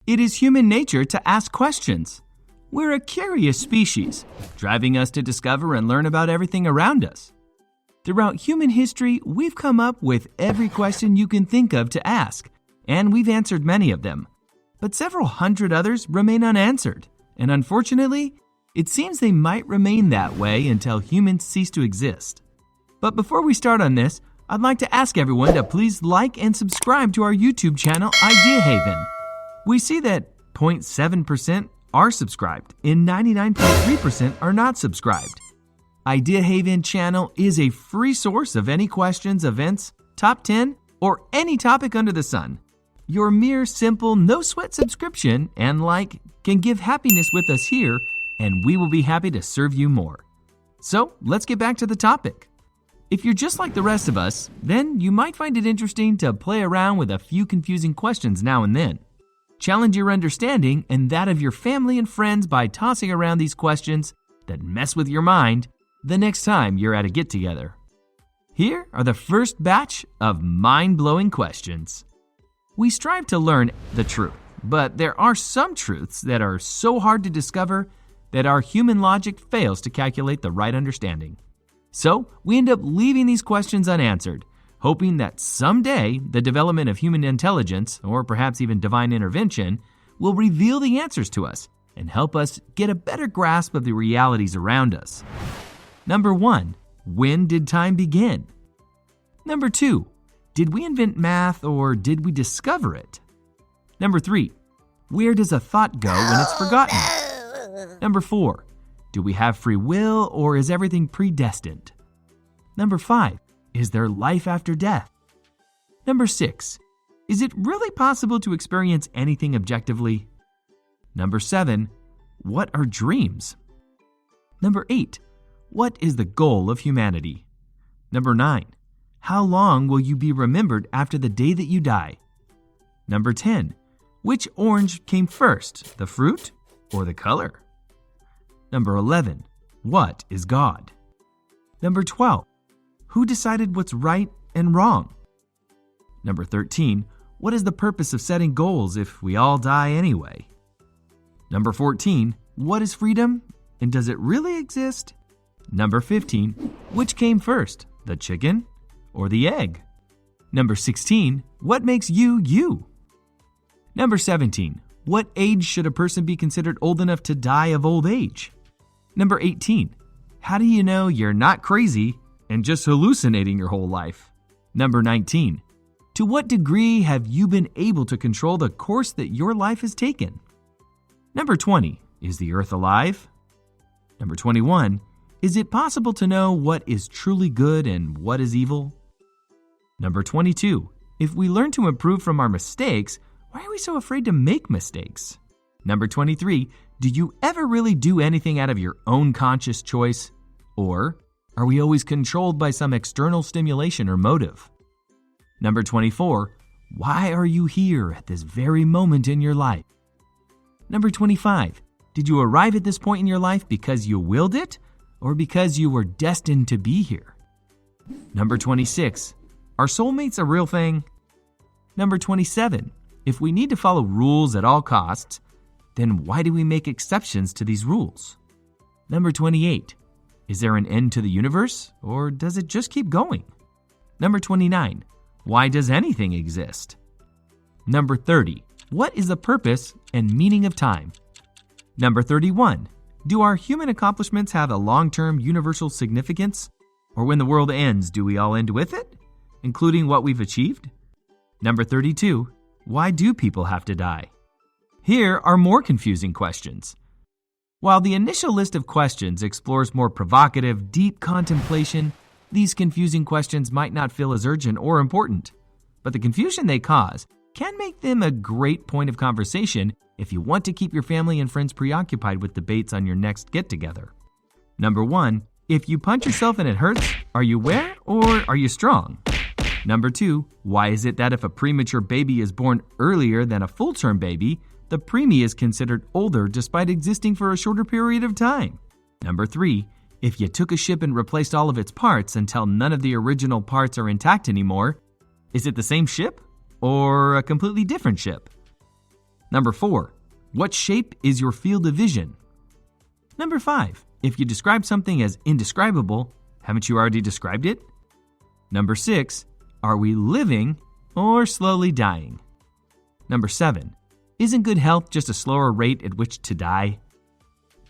It is human nature to ask questions. We're a curious species, driving us to discover and learn about everything around us. Throughout human history, we've come up with every question you can think of to ask, and we've answered many of them. But several hundred others remain unanswered, and unfortunately, it seems they might remain that way until humans cease to exist. But before we start on this, I'd like to ask everyone to please like and subscribe to our YouTube channel, Idea Haven. We see that 0.7% are subscribed and 99.3% are not subscribed. Idea Haven channel is a free source of any questions, events, top 10, or any topic under the sun. Your mere simple, no-sweat subscription and like can give happiness with us here, and we will be happy to serve you more. So, let's get back to the topic. If you're just like the rest of us, then you might find it interesting to play around with a few confusing questions now and then. Challenge your understanding and that of your family and friends by tossing around these questions that mess with your mind the next time you're at a get-together. Here are the first batch of mind-blowing questions. We strive to learn the truth, but there are some truths that are so hard to discover that our human logic fails to calculate the right understanding. So, we end up leaving these questions unanswered, hoping that someday the development of human intelligence, or perhaps even divine intervention, will reveal the answers to us and help us get a better grasp of the realities around us. Number 1, when did time begin? Number 2, did we invent math or did we discover it? Number 3, where does a thought go when it's forgotten? Number 4, do we have free will or is everything predestined? Number 5, is there life after death? Number 6, is it really possible to experience anything objectively? Number 7, what are dreams? Number 8, what is the goal of humanity? Number 9, how long will you be remembered after the day that you die? Number 10, which orange came first, the fruit or the color? Number 11, what is God? Number 12, who decided what's right and wrong? Number 13, what is the purpose of setting goals if we all die anyway? Number 14, what is freedom and does it really exist? Number 15, which came first, the chicken or the egg? Number 16, what makes you you? Number 17, what age should a person be considered old enough to die of old age? Number 18, how do you know you're not crazy and just hallucinating your whole life? Number 19, to what degree have you been able to control the course that your life has taken? Number 20, is the earth alive? Number 21, is it possible to know what is truly good and what is evil? Number 22, if we learn to improve from our mistakes, why are we so afraid to make mistakes? Number 23, do you ever really do anything out of your own conscious choice? Or are we always controlled by some external stimulation or motive? Number 24, why are you here at this very moment in your life? Number 25, did you arrive at this point in your life because you willed it or because you were destined to be here? Number 26, are soulmates a real thing? Number 27, if we need to follow rules at all costs, then why do we make exceptions to these rules? Number 28, is there an end to the universe or does it just keep going? Number 29, why does anything exist? Number 30, what is the purpose and meaning of time? Number 31, do our human accomplishments have a long-term universal significance? Or when the world ends, do we all end with it, including what we've achieved? Number 32, why do people have to die? Here are more confusing questions. While the initial list of questions explores more provocative, deep contemplation, these confusing questions might not feel as urgent or important. But the confusion they cause can make them a great point of conversation if you want to keep your family and friends preoccupied with debates on your next get-together. Number 1, if you punch yourself and it hurts, are you aware or are you strong? Number 2, why is it that if a premature baby is born earlier than a full-term baby, the preemie is considered older despite existing for a shorter period of time? Number 3, if you took a ship and replaced all of its parts until none of the original parts are intact anymore, is it the same ship or a completely different ship? Number 4, what shape is your field of vision? Number 5, if you describe something as indescribable, haven't you already described it? Number 6, are we living or slowly dying? Number 7, isn't good health just a slower rate at which to die?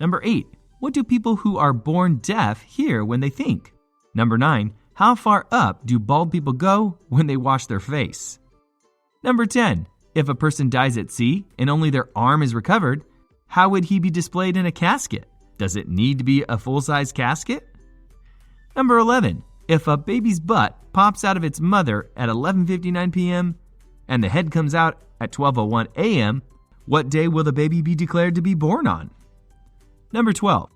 Number 8, what do people who are born deaf hear when they think? Number 9, how far up do bald people go when they wash their face? Number 10, if a person dies at sea and only their arm is recovered, how would he be displayed in a casket? Does it need to be a full-size casket? Number 11, if a baby's butt pops out of its mother at 11:59 p.m. and the head comes out at 12:01 a.m., what day will the baby be declared to be born on? Number 12,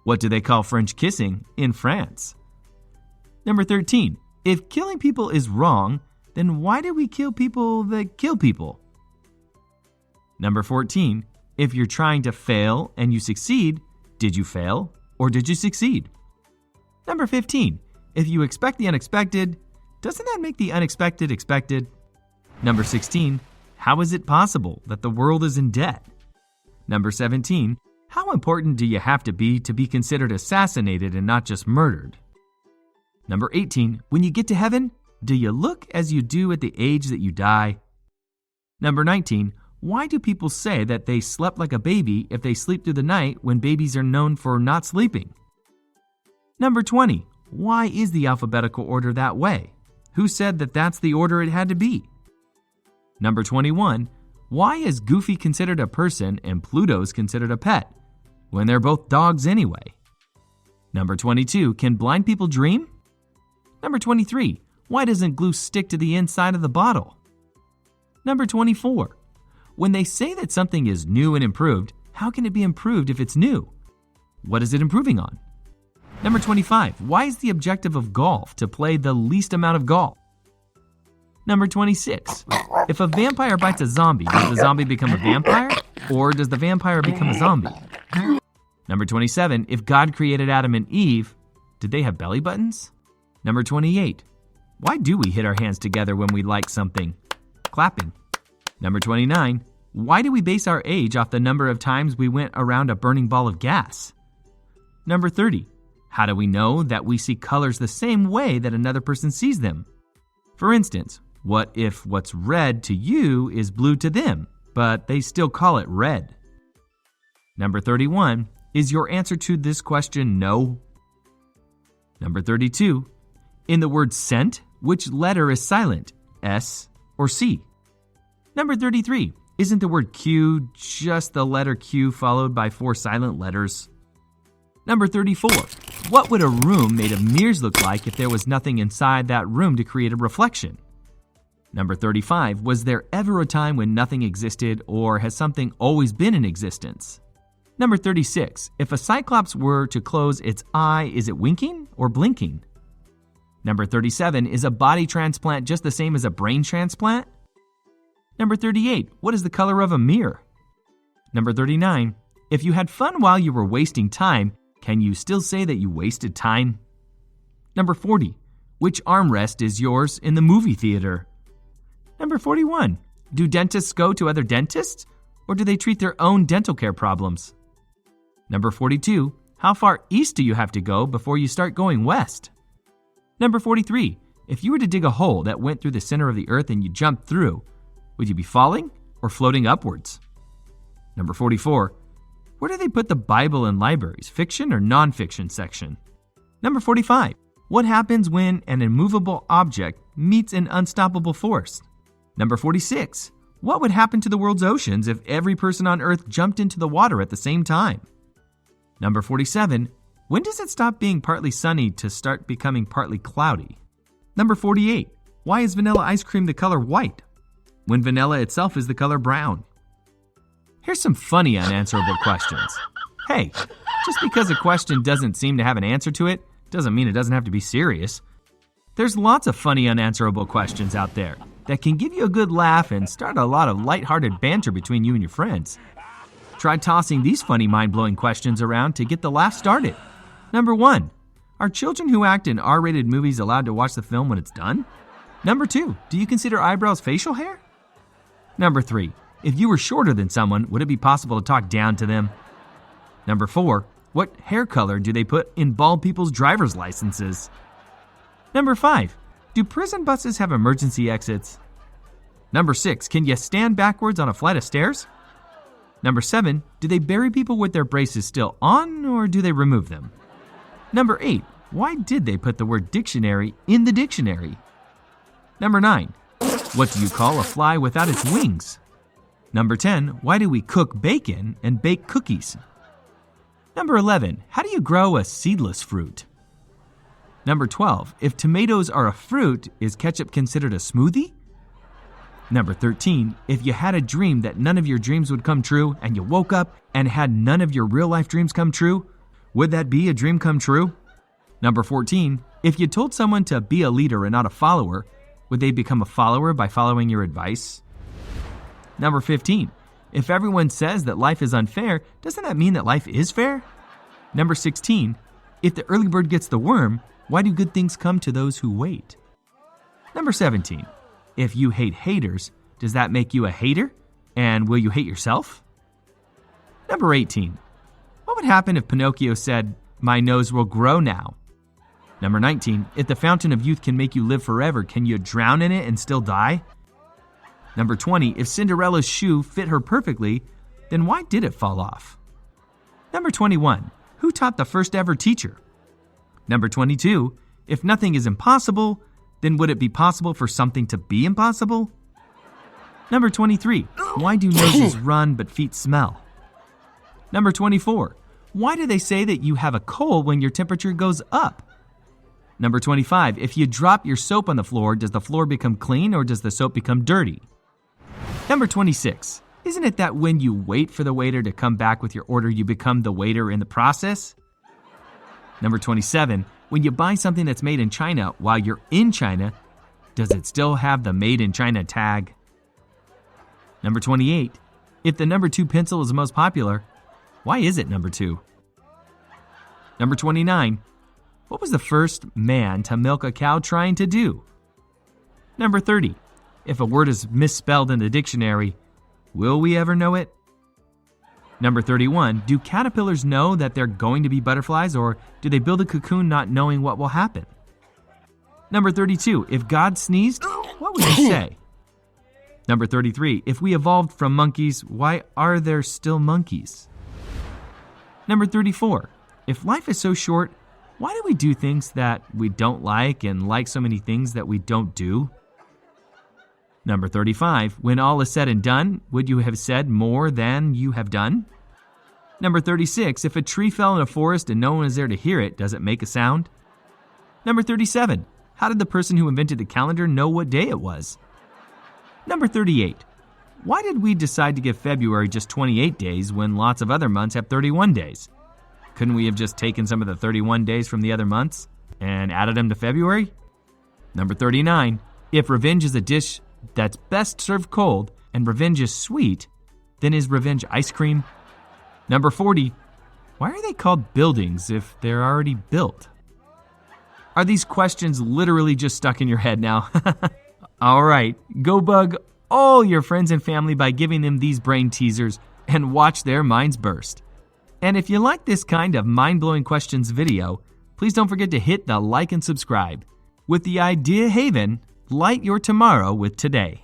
what do they call French kissing in France? Number 13, if killing people is wrong, then why do we kill people that kill people? Number 14, if you're trying to fail and you succeed, did you fail or did you succeed? Number 15, if you expect the unexpected, doesn't that make the unexpected expected? Number 16, how is it possible that the world is in debt? Number 17, how important do you have to be considered assassinated and not just murdered? Number 18, when you get to heaven, do you look as you do at the age that you die? Number 19, why do people say that they slept like a baby if they sleep through the night when babies are known for not sleeping? Number 20, why is the alphabetical order that way? Who said that that's the order it had to be? Number 21, why is Goofy considered a person and Pluto's considered a pet when they're both dogs anyway? Number 22, can blind people dream? Number 23, why doesn't glue stick to the inside of the bottle? Number 24, when they say that something is new and improved, how can it be improved if it's new? What is it improving on? Number 25, why is the objective of golf to play the least amount of golf? Number 26, if a vampire bites a zombie, does the zombie become a vampire or does the vampire become a zombie? Number 27, if God created Adam and Eve, did they have belly buttons? Number 28, why do we hit our hands together when we like something? Clapping. Number 29, why do we base our age off the number of times we went around a burning ball of gas? Number 30, how do we know that we see colors the same way that another person sees them? For instance, what if what's red to you is blue to them, but they still call it red? Number 31, is your answer to this question no? Number 32, in the word scent, which letter is silent, S or C? Number 33, isn't the word Q just the letter Q followed by 4 silent letters? Number 34, what would a room made of mirrors look like if there was nothing inside that room to create a reflection? Number 35, was there ever a time when nothing existed or has something always been in existence? Number 36, if a cyclops were to close its eye, is it winking or blinking? Number 37, is a body transplant just the same as a brain transplant? Number 38, what is the color of a mirror? Number 39, if you had fun while you were wasting time, can you still say that you wasted time? Number 40, which armrest is yours in the movie theater? Number 41, do dentists go to other dentists or do they treat their own dental care problems? Number 42, how far east do you have to go before you start going west? Number 43, if you were to dig a hole that went through the center of the earth and you jumped through, would you be falling or floating upwards? Number 44, where do they put the Bible in libraries, fiction or nonfiction section? Number 45, what happens when an immovable object meets an unstoppable force? Number 46, what would happen to the world's oceans if every person on Earth jumped into the water at the same time? Number 47, when does it stop being partly sunny to start becoming partly cloudy? Number 48, why is vanilla ice cream the color white when vanilla itself is the color brown? Here's some funny unanswerable questions. Hey, just because a question doesn't seem to have an answer to it, doesn't mean it doesn't have to be serious. There's lots of funny unanswerable questions out there that can give you a good laugh and start a lot of lighthearted banter between you and your friends. Try tossing these funny mind-blowing questions around to get the laugh started. Number 1, are children who act in R-rated movies allowed to watch the film when it's done? Number 2, do you consider eyebrows facial hair? Number 3, If you were shorter than someone, would it be possible to talk down to them? Number 4, what hair color do they put in bald people's driver's licenses? Number 5, do prison buses have emergency exits? Number 6, can you stand backwards on a flight of stairs? Number 7, do they bury people with their braces still on, or do they remove them? Number 8, why did they put the word dictionary in the dictionary? Number 9, what do you call a fly without its wings? Number 10, why do we cook bacon and bake cookies? Number 11, how do you grow a seedless fruit? Number 12, if tomatoes are a fruit, is ketchup considered a smoothie? Number 13, if you had a dream that none of your dreams would come true and you woke up and had none of your real life dreams come true, would that be a dream come true? Number 14, if you told someone to be a leader and not a follower, would they become a follower by following your advice? Number 15, if everyone says that life is unfair, doesn't that mean that life is fair? Number 16, if the early bird gets the worm, why do good things come to those who wait? Number 17, if you hate haters, does that make you a hater? And will you hate yourself? Number 18, what would happen if Pinocchio said, "My nose will grow now"? Number 19, if the fountain of youth can make you live forever, can you drown in it and still die? Number 20, if Cinderella's shoe fit her perfectly, then why did it fall off? Number 21, who taught the first ever teacher? Number 22, if nothing is impossible, then would it be possible for something to be impossible? Number 23, why do noses run but feet smell? Number 24, why do they say that you have a cold when your temperature goes up? Number 25, if you drop your soap on the floor, does the floor become clean or does the soap become dirty? Number 26, isn't it that when you wait for the waiter to come back with your order, you become the waiter in the process? Number 27, when you buy something that's made in China while you're in China, does it still have the Made in China tag? Number 28, if the number 2 pencil is the most popular, why is it number 2? Number 29, what was the first man to milk a cow trying to do? Number 30, if a word is misspelled in the dictionary, will we ever know it? Number 31, do caterpillars know that they're going to be butterflies, or do they build a cocoon not knowing what will happen? Number 32, if God sneezed, what would he say? Number 33, if we evolved from monkeys, why are there still monkeys? Number 34, if life is so short, why do we do things that we don't like and like so many things that we don't do? Number 35, when all is said and done, would you have said more than you have done? Number 36, if a tree fell in a forest and no one is there to hear it, does it make a sound? Number 37, how did the person who invented the calendar know what day it was? Number 38, why did we decide to give February just 28 days when lots of other months have 31 days? Couldn't we have just taken some of the 31 days from the other months and added them to February? Number 39, if revenge is a dish that's best served cold and revenge is sweet, then is revenge ice cream? Number 40, why are they called buildings if they're already built? Are these questions literally just stuck in your head now? All right, go bug all your friends and family by giving them these brain teasers and watch their minds burst. And if you like this kind of mind-blowing questions video, please don't forget to hit the like and subscribe. With the Idea Haven, light your tomorrow with today.